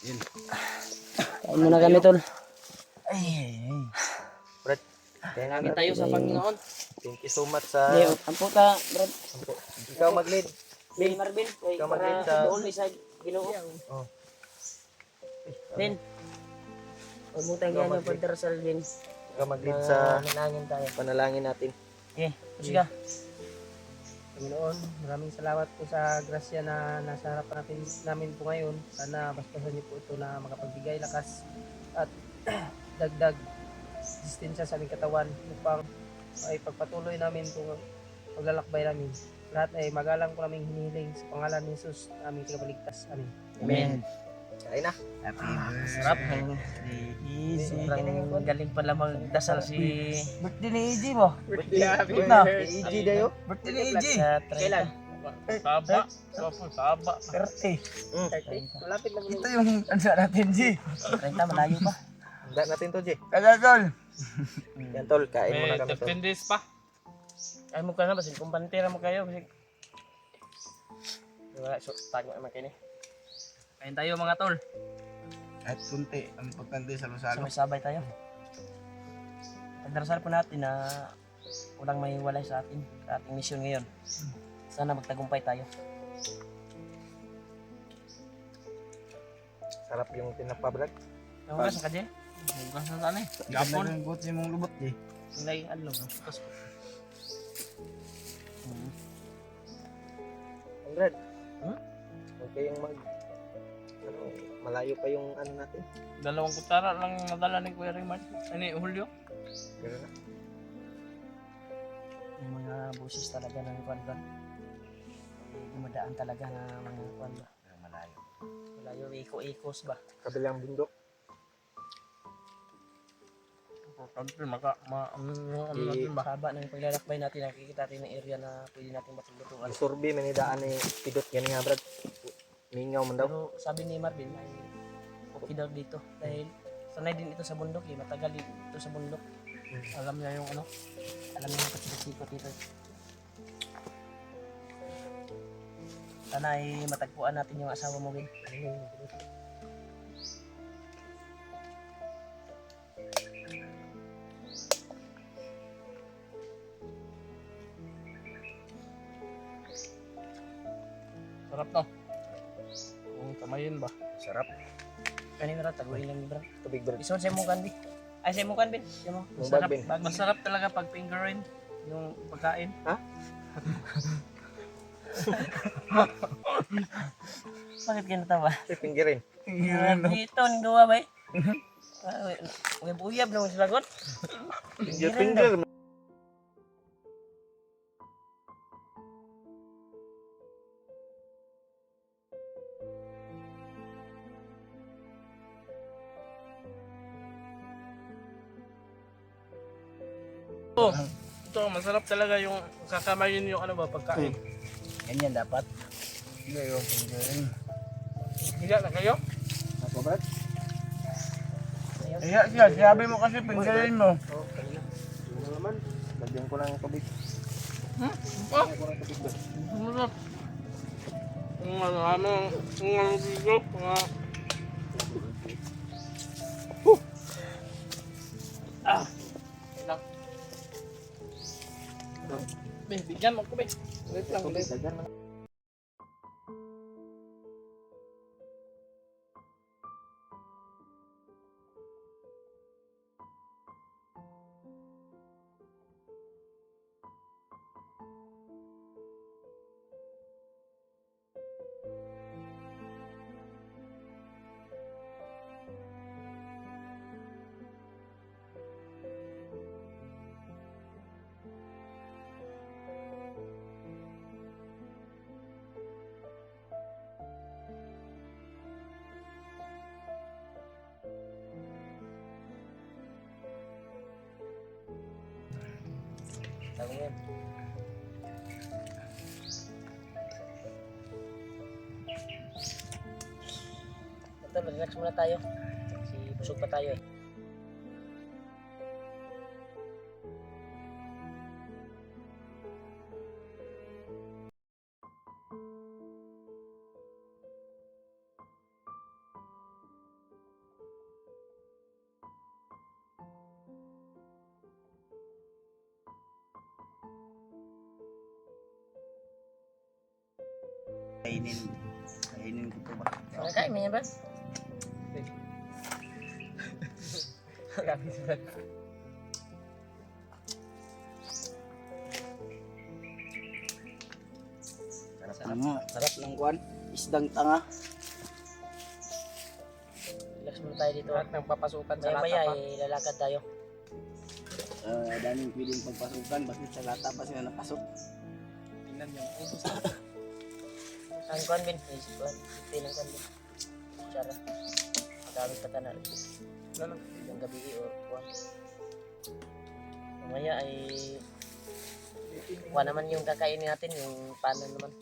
Kain muna kami, tol. Ay. Brad, kaya nga Kain tayo sa Panginoon. thank you so much sa... Leo, ang puta, Brad. Ikaw mag-lead. Bin, Marvin. Ay, Ikaw para mag-lead sa... doon sa Ginoo. Oh. Bin. Huwag mo tanggihan yung pagdarasal, Bin. Ikaw mag-lead sa Manalangin tayo. panalangin natin. Okay, sige. Panginoon, maraming salamat po sa grasya na nasa harapan namin po ngayon. Sana basbasan niyo po ito na makapagbigay lakas at dagdag resistensya sa aming katawan upang ay pagpatuloy namin itong paglalakbay namin. Lahat ay magalang po namin hinihiling sa pangalan ni Jesus na aming tagapagligtas. Amen. Amen. Kain na. Sarap. Sobrang galing pala magdasal si... Birthday ni EJ mo? EG dayo. Birthday ni EJ? Kailan? Saba. 30. Malapit na Ito yung ano natin, G. 30, malayo pa. Handa natin to, Jay. Kagagol. Yan, tol. Kain muna kami, tol. 15 days pa. Ay mo ka na, basin kung pantera mo kayo. Basin. Wala, so, tago naman kayo ni. Kain tayo mga tol. At kunti, ang importante sa Lusalo. Sabay tayo. Pagdarasal po natin na walang may walay sa atin, sa ating mission ngayon. Sana magtagumpay tayo. Sarap yung tinapa, Brad. Nahugas ka, Jay? Hugas na sana eh. Gapon. Ang gutsi mong lubot, G. Yung naging ano, tapos... Brad. Hmm? Huwag kayong mag... Ano, malayo pa yung ano natin. 2 kutsara lang nadala ni Kuya Raymond. Julio. Pero na. Yung mga busis talaga ng kwanba. Dumadaan talaga na mga kwanba. Malayo. Malayo, iko-ikos ba? Kabilang bundok. Importante ano natin ba? Haba ng paglalakbay natin, nakikita natin ng area na pwede natin matulutuan. Ang survey, manidaan ni Pidot. Yan nga, Brad. Mingaw man daw. Pero sabi ni Marvin ay okay daw dito dahil sanay din ito sa bundok eh, matagal din ito sa bundok. Alam niya yung ano. Alam niyo yung pasikot dito. Sana ay matagpuan natin yung asawa mo, Bin. Sarap no. Kung tamayin ba? Sarap. Kanina ra taguin lang ni Bro. Tubig, Brad. Ison sa mo kan, Bin. Ay sa mo kan, Bin. Sa mo. Yung Sarap. bag, Bin. Masarap talaga pag fingerin yung pagkain. Bakit ka natawa? Pinggirin. Dito, ning duwa ba eh? Uyab-uyab na mo sa lagot. Finger. Ito, masarap talaga yung kakamayin yung ano ba pagkain. Ganyan dapat. Ngayon, pinggirin. Higa na kayo? Ako, Brad? Kaya siya, sabi mo kasi pinggirin mo. Oo, kanina. Ano naman? Lagyan ko lang tubig. Oh, Lagyan ko lang tubig, Brad. masarap. Yung ano dito, mga... Ah! Ilang. Bigyan mo ko, be. Wait lang, Tubig, be. lagyan mo. Tago yan. Ito, relax muna tayo. Kasi busog pa tayo eh. Kainin ko to ba? Kain mo yan ba? Grabe sila. Sarap ng kuan. Isdang tanga. Relax muna tayo dito. Lahat ng papasukan sa Maya-maya lata pa. lalakad tayo. Daming pwedeng pagpasukan. Bakit sa lata pa sila napasok? Tingnan nyo. Ang kuan bin, kuan, pinang kuan bin. Cara. Magamit pa tanan. Ano? Yung gabi o kuan. Mamaya ay kuan naman yung kakainin natin, yung paano naman.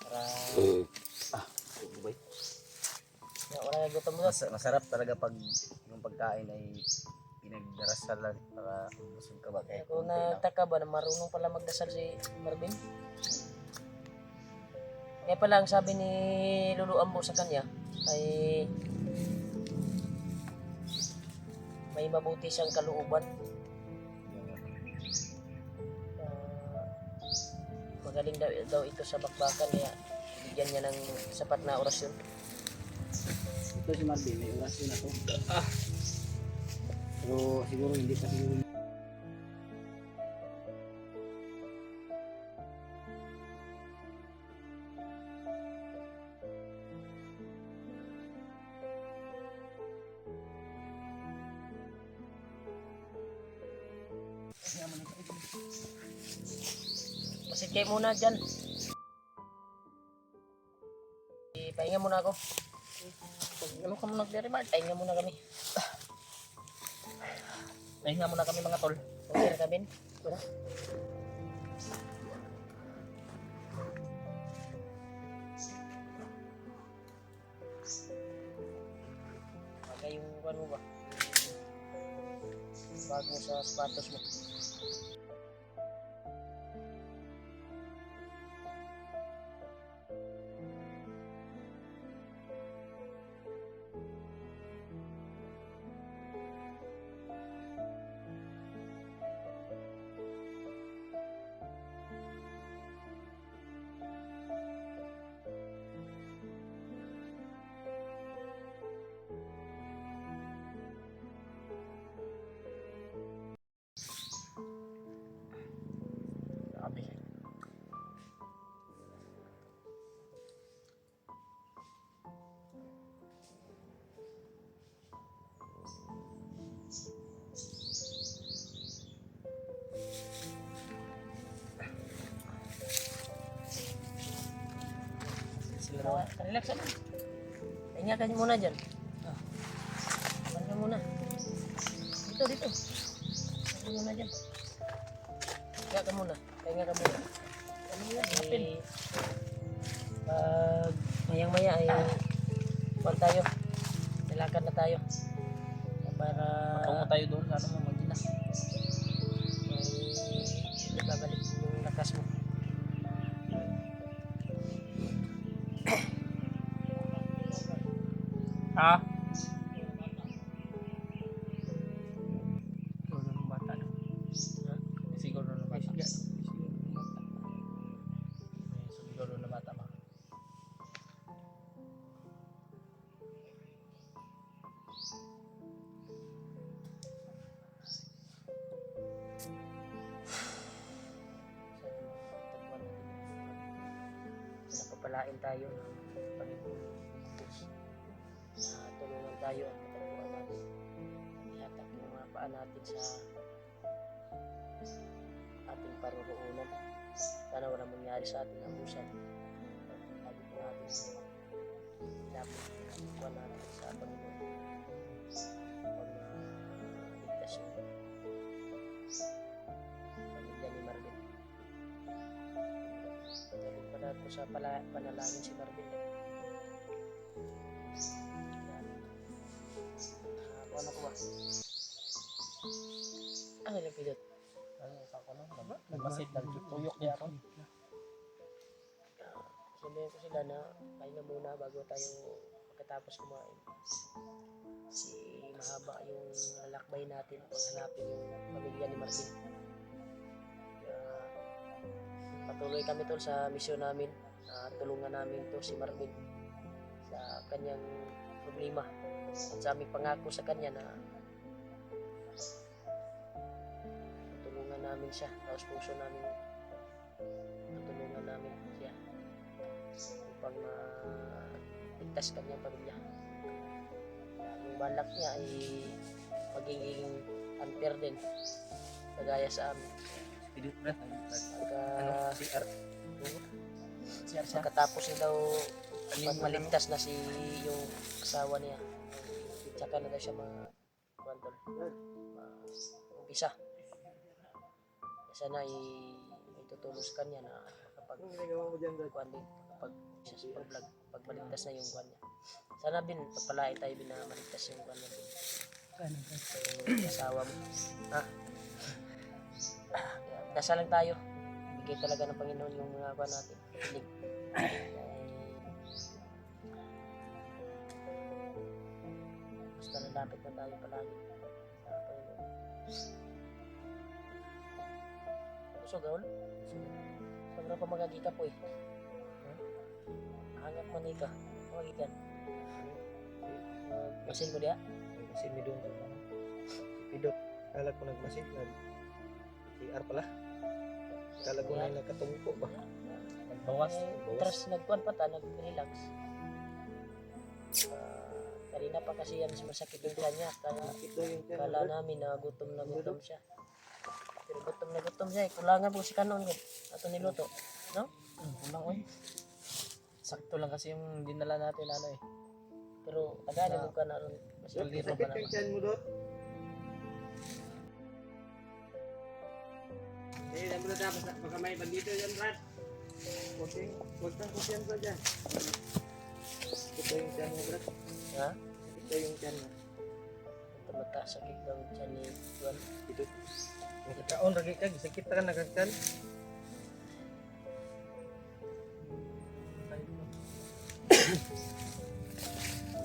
Para Ubay. wala na gutom mo. Masarap talaga pag yung pagkain ay pinagdarasalan para busog ka ba. Kaya kung nataka ba na marunong pala magdasal si Marvin. Kaya pala ang sabi ni Lulu Ambo sa kanya ay may mabuti siyang kalooban. Magaling daw ito sa bakbakan kaya bigyan niya ng sapat na orasyon. Ito si Marvin, may orasyon na to. Pero siguro hindi pa siguro. Masid kayo muna dyan. Pahinga muna ako. Ano ka muna nagre-remark? Pahinga muna kami. Pahinga muna kami mga tol. Okay na kami. Tara. Bagay yung ano ba? Bag mo sa sapatos mo. Grabe. Relax lang. Pahinga ka muna dyan. Pahinga muna. Dito, dito. Pahinga muna dyan. Pahinga ka muna. Pahinga ka muna. Ano yan? Hapin. Pag mayang-maya ay kuwan tayo. Nilakad na tayo. Para Patungo tayo doon sa ano mo magina. ay babalik yung lakas mo. Ha? Siguro ng bata. No? Siguro na Ay, bata. sige. Siguro na bata ba? Napapalain tayo ng Panginoon Diyos na tulungan tayo at patagpuan natin. Ihatak yung mga paa natin sa ating paruroonan. Sana walang mangyari sa ating abusan. Lagi po natin ilapit yung kuwan natin sa Panginoon. Pag ligtas yung pamilya ni Marvin. Galing pala ito sa panalangin si Marvin. Ano ko ba? Ang ilang pilot. Ano sa ko no? Nagmasid tuyok niya ako. Sabihin ko sila na pahinga muna bago tayo makatapos kumain. Kasi mahaba yung lalakbay natin pag hanapin yung pamilya ni Marvin. Kaya patuloy kami tol sa misyon namin. Tulungan namin to si Marvin sa kanyang problema. At sa aming pangako sa kanya na tulungan namin siya. Tapos puso namin tutulungan namin siya upang ligtas kanyang pamilya. Yung balak niya ay magiging unfair din kagaya sa amin. Pidot brad. Pagka CR. pagkatapos niya daw pag maligtas na si yung asawa niya, tsaka na daw siya kwantol umpisa. Sana itutulong sa kanya na kapag kapag siya sa pag-vlog, pag maligtas na yung kwan niya. Sana bin pagpalain tayo bin na maligtas yung kwan niya bin. Yung asawa mo. Dasal lang tayo. Bigay talaga ng Panginoon yung mga kwan natin. Hilig. Basta nalapit na tayo palagi sa Panginoon. Busog gaul? Sobrang pa magagika po eh. Hangap manika. Magikan. Masin mo dia? Masin mi doon. Pidot. Kala ko nagmasin. CR pala. Kala ko na nakatungko ba? Nagbawas. Terus nagkuhan pa ta, nag-relax. Kanina pa kasi yan masakit yung tiyan niya. Ito yung Kala namin na gutom siya. Pero gutom siya eh. Kulangan po si Kanon ko. Ato niluto. No? Kulang oy. Sakto lang kasi yung dinala natin ano eh. Pero agad mo ka na ron. Mas liro pa naman. tiyan mo doon. Eh, lang mo dapat baka may bandito yan, Brad. Huwag kang kumpiyansa dyan. Ito yung tiyan mo, bro. Ha? Ito yung tiyan mo. Tumata sakit daw siya ni Juan. Ito. Nagkakaon, lagi ka. Sakit ka nagkakaon.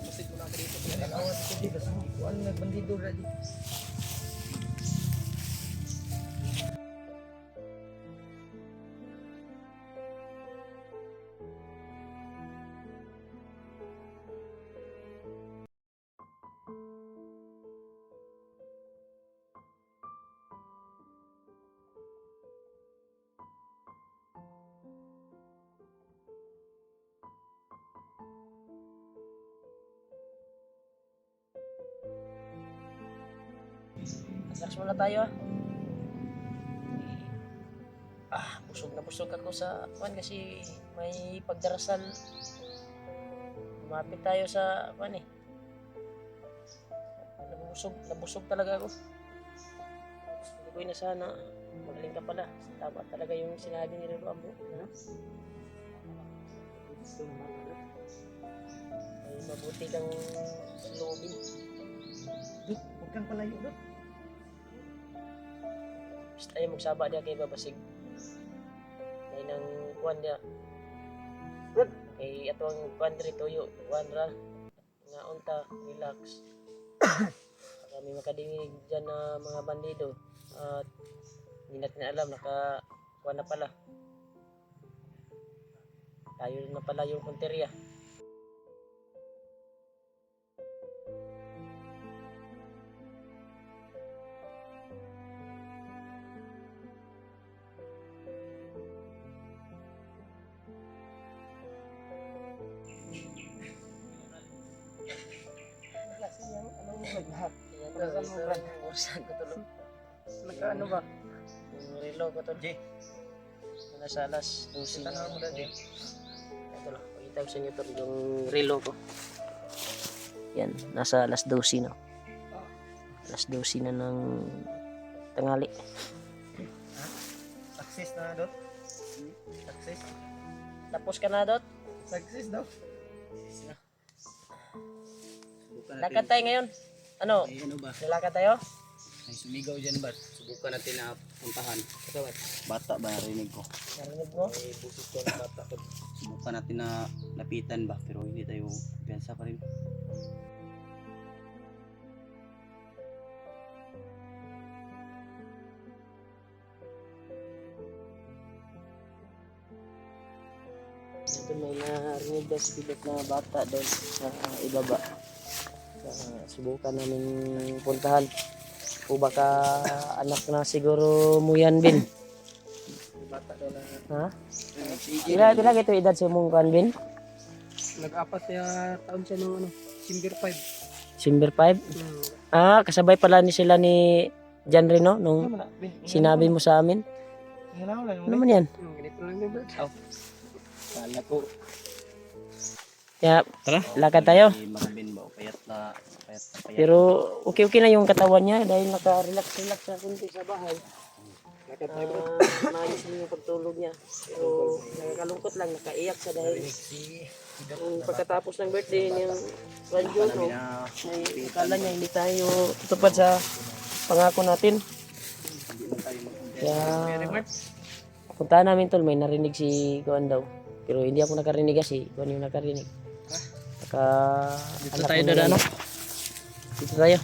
Masid ko lang ka dito. Nagkakaon, hindi ba? Kuhaan nagbandido, ready. Relax muna tayo busog ako sa Juan kasi may pagdarasal. Lumapit tayo sa Juan eh. Nabusog talaga ako. Hindi ko na sana magaling ka pala. Tama talaga yung sinabi ni Lolo Ambo. Ay mabuti kang loobin. Huwag kang palayo doon. Basta tayo magsaba niya kay Babasig. May nang kuwan niya. Kay ato ang kuwan diri tuyo. Kuwan ra. Nga unta, relax. Kami makadinig dyan na mga bandido. At hindi natin alam, kuwan na pala. Tayo na pala yung punteriya. Bursan ko tulog. Nagkaano ba? Yung relo ko to. Nasa alas 12 na. Ito lang. Pakita ko sa inyo to yung relo ko. Yan. Nasa alas 12 na. Alas 12 na ng tanghali. Success na, Dot. Success. Tapos ka na, Dot? Success daw. Lakad tayo ngayon. Ano? Ay ano ba? Lalakad tayo? Ay sumigaw dyan ba? Subukan natin na puntahan. Bata ba narinig ko? Narinig mo? May busis ko ng bata ko. Subukan natin na lapitan ba? Pero hindi tayo piyansa pa rin. narinig daw si Pidot na bata doon sa ibaba. Subukan namin puntahan. O baka anak na siguro mo yan, Bin. Bata daw na. Ha? Pila ito edad sa mong kan, Bin? Nag-apat na taon siya nung ano, December 5. December 5? Kasabay pala ni sila ni Jan Reno nung Ano na, Bin? sinabi mo sa amin. Ingalaw lang. Ano man yan? Ganito lang din, Bert. Kala ko, Kaya, lakad tayo. si Mang Ben ba, payat na payat. Pero okay na yung katawan niya dahil naka-relax sa kunti sa bahay. Maayos din yung pagtulog niya. Pero nakakalungkot lang, nakaiyak sa dahil yung pagkatapos ng birthday niyang radyo, no, may akala niya hindi tayo tutupad sa pangako natin. Kaya puntahan namin tol, may narinig si Kuan daw. Pero hindi ako nakarinig kasi Kuan yung nakarinig. Dito tayo dadaan. Dito tayo.